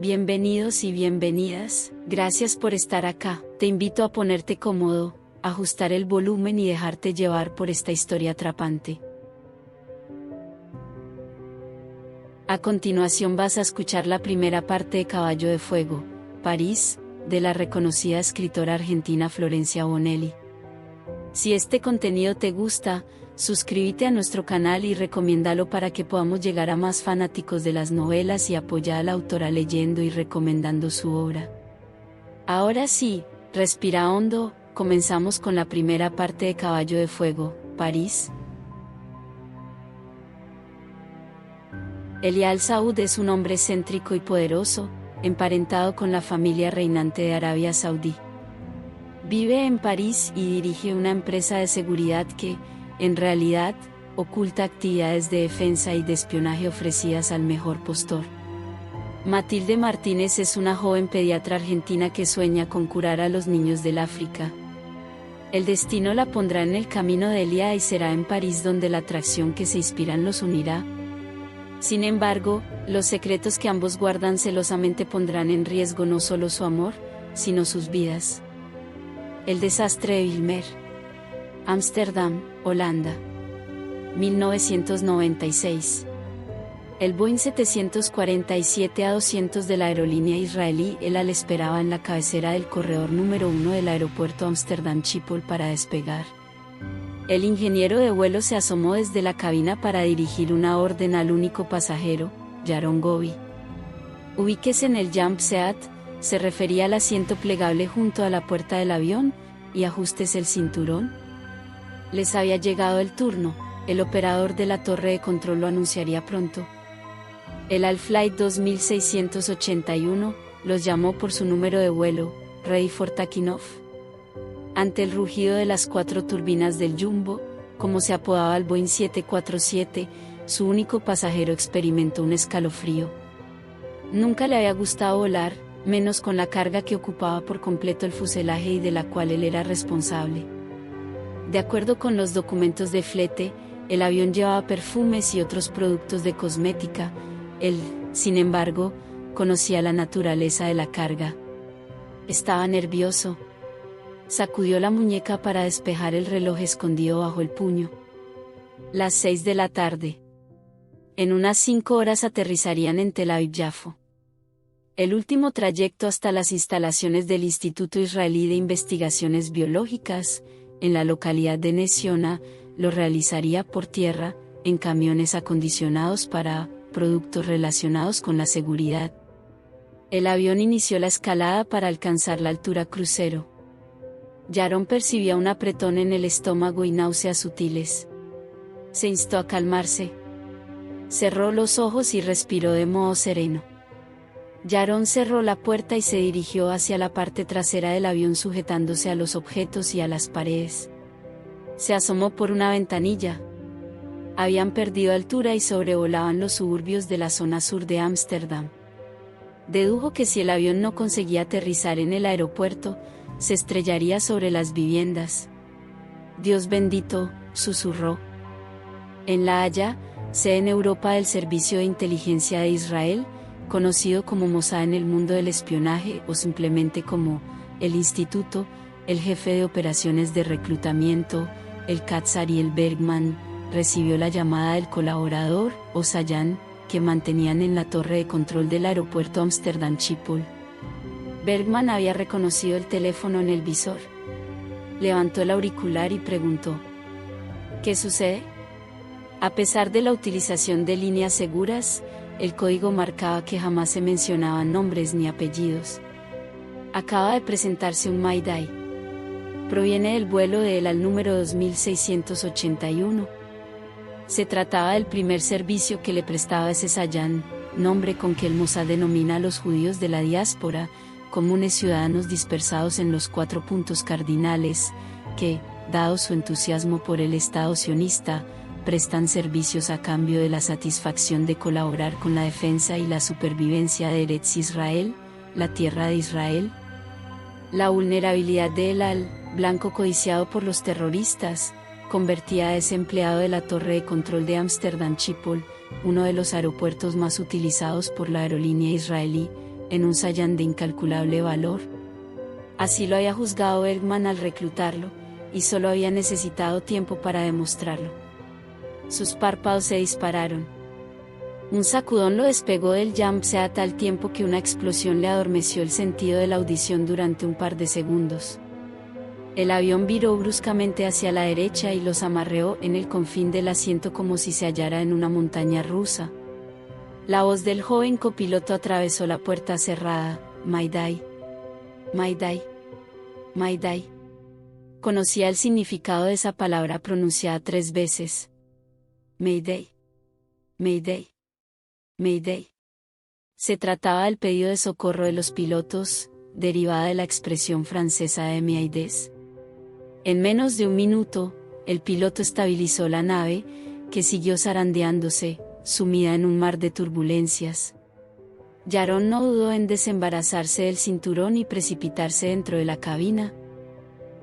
Bienvenidos y bienvenidas, gracias por estar acá. Te invito a ponerte cómodo, ajustar el volumen y dejarte llevar por esta historia atrapante. A continuación vas a escuchar la primera parte de Caballo de Fuego, París, de la reconocida escritora argentina Florencia Bonelli. Si este contenido te gusta, suscríbete a nuestro canal y recomiéndalo para que podamos llegar a más fanáticos de las novelas y apoyar a la autora leyendo y recomendando su obra. Ahora sí, respira hondo, comenzamos con la primera parte de Caballo de Fuego, París. Elial Saud es un hombre excéntrico y poderoso, emparentado con la familia reinante de Arabia Saudí. Vive en París y dirige una empresa de seguridad que, en realidad, oculta actividades de defensa y de espionaje ofrecidas al mejor postor. Matilde Martínez es una joven pediatra argentina que sueña con curar a los niños del África. El destino la pondrá en el camino de Elia y será en París donde la atracción que se inspiran los unirá. Sin embargo, los secretos que ambos guardan celosamente pondrán en riesgo no solo su amor, sino sus vidas. El desastre de Bijlmer. Ámsterdam, Holanda. 1996. El Boeing 747-200 de la aerolínea israelí El Al esperaba en la cabecera del corredor número 1 del aeropuerto Ámsterdam Schiphol para despegar. El ingeniero de vuelo se asomó desde la cabina para dirigir una orden al único pasajero, Yaron Gobi. Ubíquese en el jump seat, se refería al asiento plegable junto a la puerta del avión, y ajustes el cinturón. Les había llegado el turno, el operador de la torre de control lo anunciaría pronto. El Al Flight 2681 los llamó por su número de vuelo, Ready for Taking Off. Ante el rugido de las 4 turbinas del Jumbo, como se apodaba el Boeing 747, su único pasajero experimentó un escalofrío. Nunca le había gustado volar, menos con la carga que ocupaba por completo el fuselaje y de la cual él era responsable. De acuerdo con los documentos de flete, el avión llevaba perfumes y otros productos de cosmética. Él, sin embargo, conocía la naturaleza de la carga. Estaba nervioso. Sacudió la muñeca para despejar el reloj escondido bajo el puño. Las 6 de la tarde. En unas 5 horas aterrizarían en Tel Aviv-Yafo. El último trayecto hasta las instalaciones del Instituto Israelí de Investigaciones Biológicas, en la localidad de Nesiona, lo realizaría por tierra, en camiones acondicionados para productos relacionados con la seguridad. El avión inició la escalada para alcanzar la altura crucero. Yaron percibía un apretón en el estómago y náuseas sutiles. Se instó a calmarse. Cerró los ojos y respiró de modo sereno. Yaron cerró la puerta y se dirigió hacia la parte trasera del avión sujetándose a los objetos y a las paredes. Se asomó por una ventanilla. Habían perdido altura y sobrevolaban los suburbios de la zona sur de Ámsterdam. Dedujo que si el avión no conseguía aterrizar en el aeropuerto, se estrellaría sobre las viviendas. Dios bendito, susurró. En La Haya, sede en Europa del Servicio de Inteligencia de Israel, conocido como Mossad en el mundo del espionaje o simplemente como el Instituto, el jefe de operaciones de reclutamiento, el Katz Ariel Bergman, recibió la llamada del colaborador, o Sayan, que mantenían en la torre de control del aeropuerto Ámsterdam Schiphol. Bergman había reconocido el teléfono en el visor. Levantó el auricular y preguntó: ¿Qué sucede? A pesar de la utilización de líneas seguras, el código marcaba que jamás se mencionaban nombres ni apellidos. Acaba de presentarse un Mayday. Proviene del vuelo de El Al número 2681. Se trataba del primer servicio que le prestaba ese Sayan, nombre con que el Mossad denomina a los judíos de la diáspora, comunes ciudadanos dispersados en los 4 puntos cardinales, que, dado su entusiasmo por el Estado sionista, prestan servicios a cambio de la satisfacción de colaborar con la defensa y la supervivencia de Eretz Israel, la tierra de Israel. La vulnerabilidad de El Al, blanco codiciado por los terroristas, convertía a ese empleado de la torre de control de Ámsterdam Schiphol, uno de los aeropuertos más utilizados por la aerolínea israelí, en un sayán de incalculable valor. Así lo había juzgado Bergman al reclutarlo, y solo había necesitado tiempo para demostrarlo. Sus párpados se dispararon. Un sacudón lo despegó del Yamse a tal tiempo que una explosión le adormeció el sentido de la audición durante un par de segundos. El avión viró bruscamente hacia la derecha y los amarreó en el confín del asiento como si se hallara en una montaña rusa. La voz del joven copiloto atravesó la puerta cerrada. Mayday. Mayday. Mayday. Conocía el significado de esa palabra pronunciada 3 veces. Mayday. Mayday. Mayday. Se trataba del pedido de socorro de los pilotos, derivada de la expresión francesa de MIDES. En menos de un minuto, el piloto estabilizó la nave, que siguió zarandeándose, sumida en un mar de turbulencias. Yaron no dudó en desembarazarse del cinturón y precipitarse dentro de la cabina.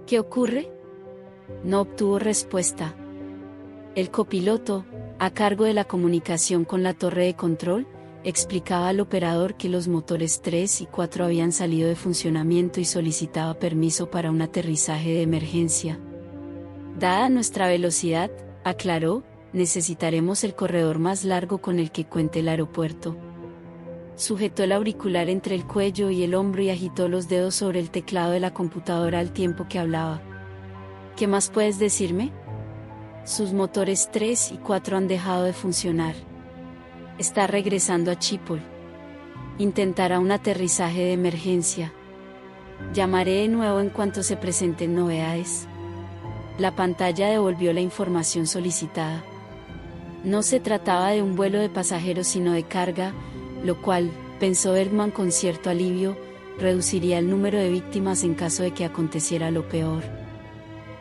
¿Qué ocurre? No obtuvo respuesta. El copiloto, a cargo de la comunicación con la torre de control, explicaba al operador que los motores 3 y 4 habían salido de funcionamiento y solicitaba permiso para un aterrizaje de emergencia. Dada nuestra velocidad, aclaró, necesitaremos el corredor más largo con el que cuente el aeropuerto. Sujetó el auricular entre el cuello y el hombro y agitó los dedos sobre el teclado de la computadora al tiempo que hablaba. ¿Qué más puedes decirme? Sus motores 3 y 4 han dejado de funcionar. Está regresando a Schiphol. Intentará un aterrizaje de emergencia. Llamaré de nuevo en cuanto se presenten novedades. La pantalla devolvió la información solicitada. No se trataba de un vuelo de pasajeros sino de carga, lo cual, pensó Bergman con cierto alivio, reduciría el número de víctimas en caso de que aconteciera lo peor.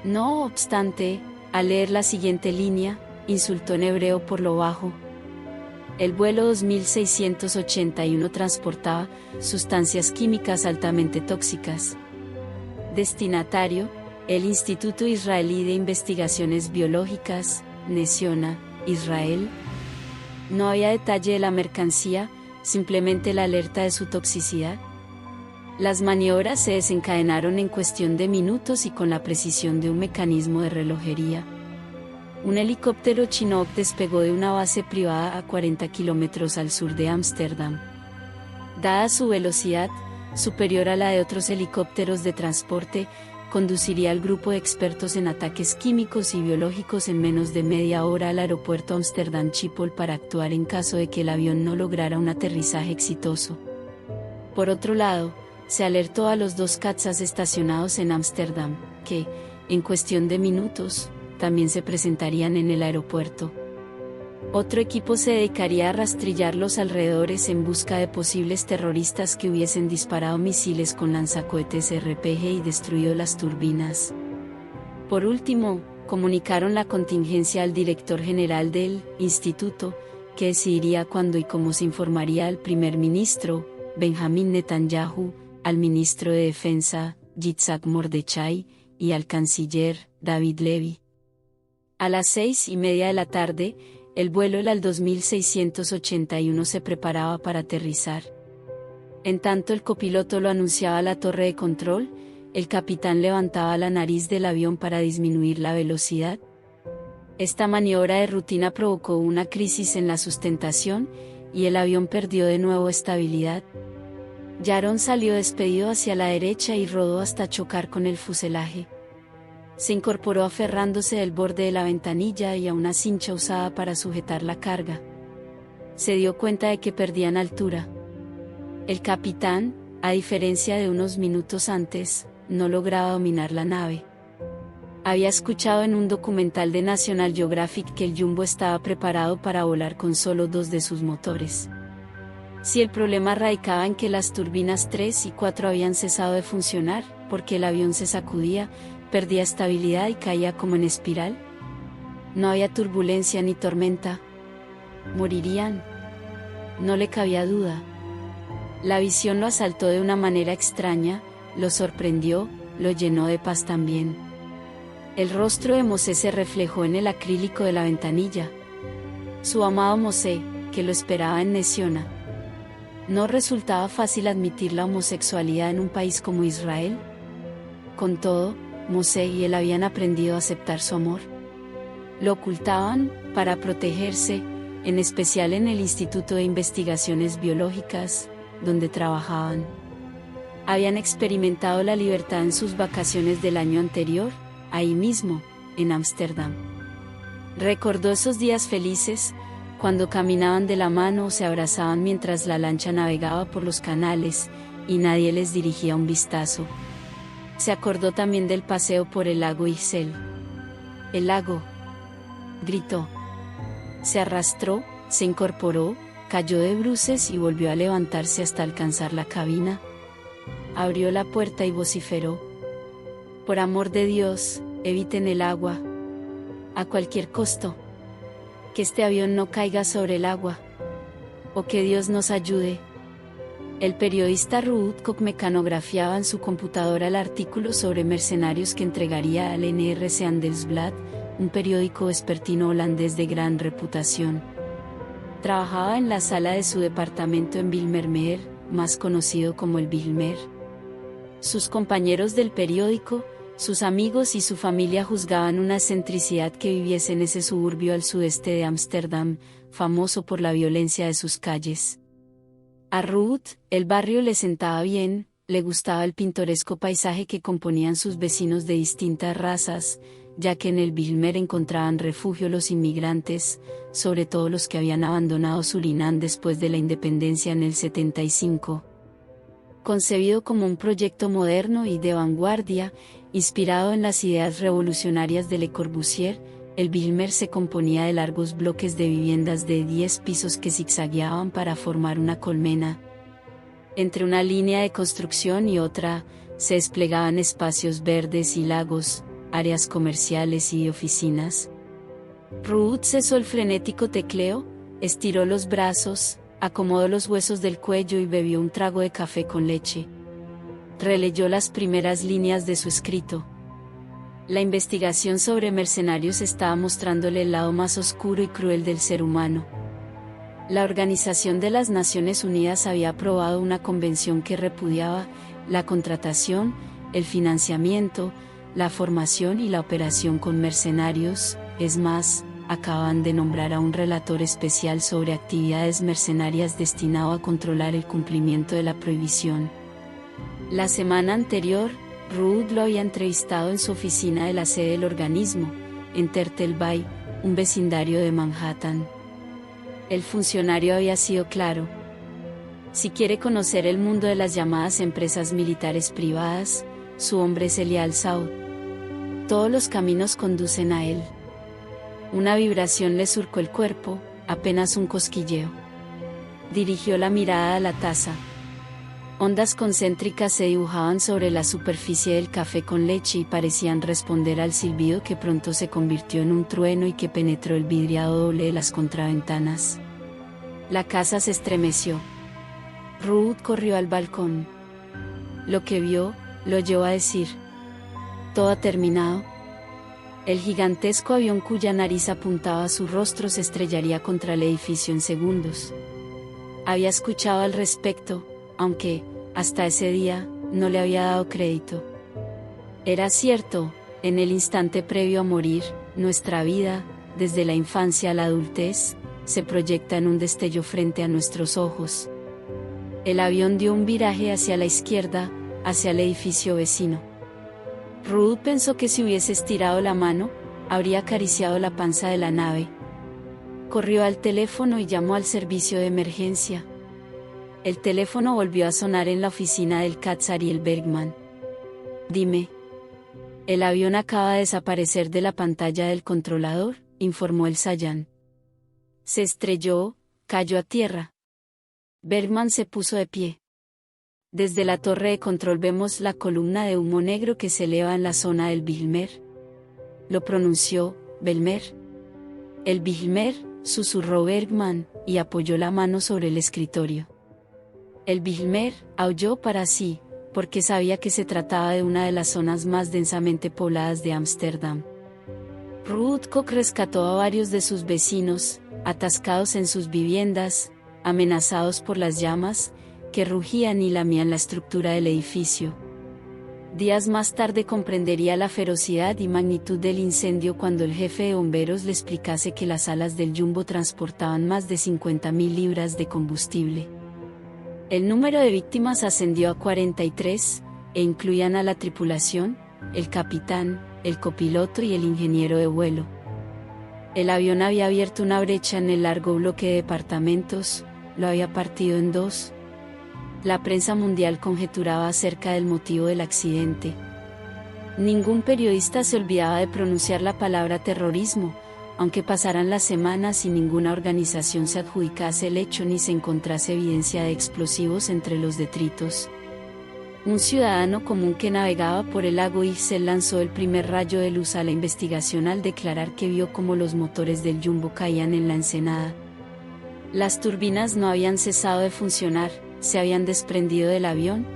No obstante, al leer la siguiente línea, insultó en hebreo por lo bajo. El vuelo 2681 transportaba sustancias químicas altamente tóxicas. Destinatario, el Instituto Israelí de Investigaciones Biológicas, Nesiona, Israel. No había detalle de la mercancía, simplemente la alerta de su toxicidad. Las maniobras se desencadenaron en cuestión de minutos y con la precisión de un mecanismo de relojería. Un helicóptero Chinook despegó de una base privada a 40 kilómetros al sur de Ámsterdam. Dada su velocidad, superior a la de otros helicópteros de transporte, conduciría al grupo de expertos en ataques químicos y biológicos en menos de media hora al aeropuerto Amsterdam Schiphol para actuar en caso de que el avión no lograra un aterrizaje exitoso. Por otro lado, se alertó a los 2 cazas estacionados en Ámsterdam, que, en cuestión de minutos, también se presentarían en el aeropuerto. Otro equipo se dedicaría a rastrillar los alrededores en busca de posibles terroristas que hubiesen disparado misiles con lanzacohetes RPG y destruido las turbinas. Por último, comunicaron la contingencia al director general del instituto, que decidiría cuándo y cómo se informaría al primer ministro, Benjamin Netanyahu, al ministro de Defensa, Yitzhak Mordechai, y al canciller, David Levy. A las 6:30 de la tarde, el vuelo al 2681 se preparaba para aterrizar. En tanto el copiloto lo anunciaba a la torre de control, el capitán levantaba la nariz del avión para disminuir la velocidad. Esta maniobra de rutina provocó una crisis en la sustentación, y el avión perdió de nuevo estabilidad. Yaron salió despedido hacia la derecha y rodó hasta chocar con el fuselaje. Se incorporó aferrándose del borde de la ventanilla y a una cincha usada para sujetar la carga. Se dio cuenta de que perdían altura. El capitán, a diferencia de unos minutos antes, no lograba dominar la nave. Había escuchado en un documental de National Geographic que el Jumbo estaba preparado para volar con solo 2 de sus motores. Si el problema radicaba en que las turbinas 3 y 4 habían cesado de funcionar, porque el avión se sacudía, perdía estabilidad y caía como en espiral. No había turbulencia ni tormenta. Morirían. No le cabía duda. La visión lo asaltó de una manera extraña, lo sorprendió, lo llenó de paz también. El rostro de Mosé se reflejó en el acrílico de la ventanilla. Su amado Mosé, que lo esperaba en Nesiona. ¿No resultaba fácil admitir la homosexualidad en un país como Israel? Con todo, Moshe y él habían aprendido a aceptar su amor. Lo ocultaban, para protegerse, en especial en el Instituto de Investigaciones Biológicas, donde trabajaban. Habían experimentado la libertad en sus vacaciones del año anterior, ahí mismo, en Ámsterdam. Recordó esos días felices, cuando caminaban de la mano o se abrazaban mientras la lancha navegaba por los canales, y nadie les dirigía un vistazo. Se acordó también del paseo por el lago Ixel. «El lago», gritó. Se arrastró, se incorporó, cayó de bruces y volvió a levantarse hasta alcanzar la cabina. Abrió la puerta y vociferó: «Por amor de Dios, eviten el agua. A cualquier costo. Que este avión no caiga sobre el agua. O que Dios nos ayude». El periodista Ruud Kok mecanografiaba en su computadora el artículo sobre mercenarios que entregaría al NRC Handelsblad, un periódico vespertino holandés de gran reputación. Trabajaba en la sala de su departamento en Bijlmermeer, más conocido como el Bijlmer. Sus compañeros del periódico, sus amigos y su familia juzgaban una excentricidad que viviese en ese suburbio al sudeste de Ámsterdam, famoso por la violencia de sus calles. A Ruud, el barrio le sentaba bien, le gustaba el pintoresco paisaje que componían sus vecinos de distintas razas, ya que en el Bijlmer encontraban refugio los inmigrantes, sobre todo los que habían abandonado Surinam después de la independencia en el 75. Concebido como un proyecto moderno y de vanguardia, inspirado en las ideas revolucionarias de Le Corbusier, el Bijlmer se componía de largos bloques de viviendas de 10 pisos que zigzagueaban para formar una colmena. Entre una línea de construcción y otra, se desplegaban espacios verdes y lagos, áreas comerciales y oficinas. Ruud cesó el frenético tecleo, estiró los brazos, acomodó los huesos del cuello y bebió un trago de café con leche. Releyó las primeras líneas de su escrito. La investigación sobre mercenarios estaba mostrándole el lado más oscuro y cruel del ser humano. La Organización de las Naciones Unidas había aprobado una convención que repudiaba la contratación, el financiamiento, la formación y la operación con mercenarios. Es más, acaban de nombrar a un relator especial sobre actividades mercenarias destinado a controlar el cumplimiento de la prohibición. La semana anterior, Ruud lo había entrevistado en su oficina de la sede del organismo, en Turtle Bay, un vecindario de Manhattan. El funcionario había sido claro. Si quiere conocer el mundo de las llamadas empresas militares privadas, su hombre es Elial Saud. Todos los caminos conducen a él. Una vibración le surcó el cuerpo, apenas un cosquilleo. Dirigió la mirada a la taza. Ondas concéntricas se dibujaban sobre la superficie del café con leche y parecían responder al silbido que pronto se convirtió en un trueno y que penetró el vidriado doble de las contraventanas. La casa se estremeció. Ruud corrió al balcón. Lo que vio, lo llevó a decir: «Todo ha terminado». El gigantesco avión cuya nariz apuntaba a su rostro se estrellaría contra el edificio en segundos. Había escuchado al respecto, aunque, hasta ese día, no le había dado crédito. Era cierto, en el instante previo a morir, nuestra vida, desde la infancia a la adultez, se proyecta en un destello frente a nuestros ojos. El avión dio un viraje hacia la izquierda, hacia el edificio vecino. Ruud pensó que si hubiese estirado la mano, habría acariciado la panza de la nave. Corrió al teléfono y llamó al servicio de emergencia. El teléfono volvió a sonar en la oficina del Katz Ariel Bergman. «Dime». «El avión acaba de desaparecer de la pantalla del controlador», informó el Sayan. «Se estrelló, cayó a tierra». Bergman se puso de pie. «Desde la torre de control vemos la columna de humo negro que se eleva en la zona del Bijlmer». Lo pronunció, «Belmer». «El Bijlmer», susurró Bergman, y apoyó la mano sobre el escritorio. El Bijlmer, aulló para sí, porque sabía que se trataba de una de las zonas más densamente pobladas de Ámsterdam. Ruud Kok rescató a varios de sus vecinos, atascados en sus viviendas, amenazados por las llamas, que rugían y lamían la estructura del edificio. Días más tarde comprendería la ferocidad y magnitud del incendio cuando el jefe de bomberos le explicase que las alas del Jumbo transportaban más de 50.000 libras de combustible. El número de víctimas ascendió a 43, e incluían a la tripulación, el capitán, el copiloto y el ingeniero de vuelo. El avión había abierto una brecha en el largo bloque de departamentos, lo había partido en dos. La prensa mundial conjeturaba acerca del motivo del accidente. Ningún periodista se olvidaba de pronunciar la palabra terrorismo, aunque pasaran las semanas y ninguna organización se adjudicase el hecho ni se encontrase evidencia de explosivos entre los detritos. Un ciudadano común que navegaba por el lago Ixel lanzó el primer rayo de luz a la investigación al declarar que vio cómo los motores del Jumbo caían en la ensenada. Las turbinas no habían cesado de funcionar, se habían desprendido del avión.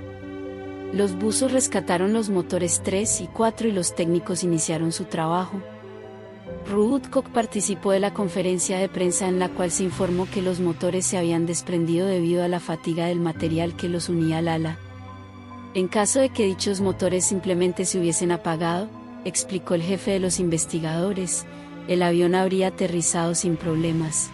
Los buzos rescataron los motores 3 y 4 y los técnicos iniciaron su trabajo. Woodcock participó de la conferencia de prensa en la cual se informó que los motores se habían desprendido debido a la fatiga del material que los unía al ala. En caso de que dichos motores simplemente se hubiesen apagado, explicó el jefe de los investigadores, el avión habría aterrizado sin problemas.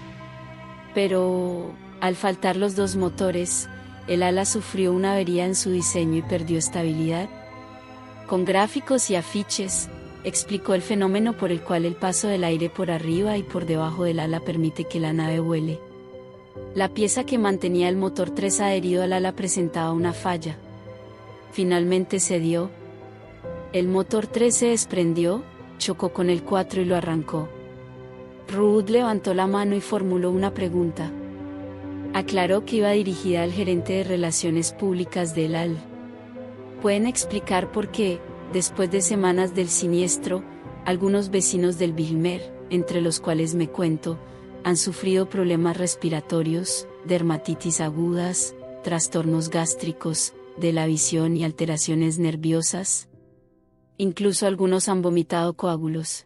Pero, al faltar los dos motores, el ala sufrió una avería en su diseño y perdió estabilidad. Con gráficos y afiches, explicó el fenómeno por el cual el paso del aire por arriba y por debajo del ala permite que la nave vuele. La pieza que mantenía el motor 3 adherido al ala presentaba una falla. Finalmente cedió. El motor 3 se desprendió, chocó con el 4 y lo arrancó. Rudd levantó la mano y formuló una pregunta. Aclaró que iba dirigida al gerente de Relaciones Públicas del AL. ¿Pueden explicar por qué, después de semanas del siniestro, algunos vecinos del Bijlmer, entre los cuales me cuento, han sufrido problemas respiratorios, dermatitis agudas, trastornos gástricos, de la visión y alteraciones nerviosas? Incluso algunos han vomitado coágulos.